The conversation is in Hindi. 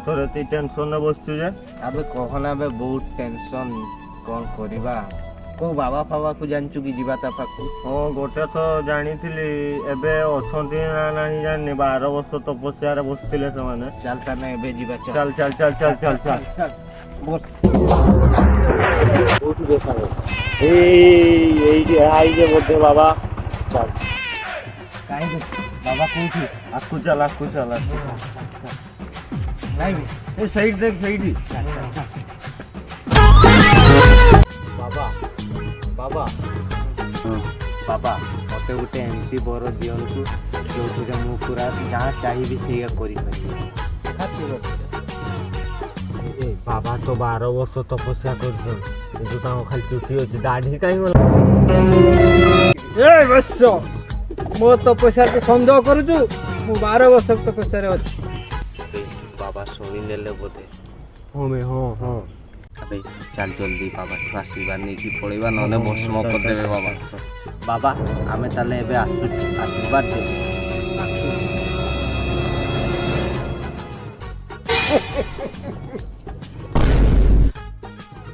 थोड़े ती टेंशन ने बसछु जे अबे कहना बे बहुत टेंशन कौन करिबा को बाबा फाबा को जानचु कि जीवा ता पाखु हां गोटे तो जानिथिली एबे अछंती ना नाही जानि 12 वर्ष तपस्या रे बसथिले से माने चल ता ना एबे जीवा चल चल चल चल चल चल बस बहुत बेसा ए जे आई जे बोलते बाबा चल काहे दे बाबा कोठी आकु चल नहीं बे ए साइड देख साइड बाबा बाबा बाबा मते गुटे एमती बर दियंतु जो मु पूरा जहाँ चाहिए से करी बाबा तो 12 वर्ष तपस्या करछन किंतु ता खाली चुटी अछि दाढ़ी काई ए बस मो तपस्या के संदेह करूछु मु 12 वर्ष तपस्या रे अछि बाबा सुनी नेले बोधे हां में हां अबे चल जल्दी बाबा ठु आशीर्वाद नहीं कि पड़ेबा नने भस्म कर देबे बाबा बाबा आमे ताले एबे आशीर्वाद दे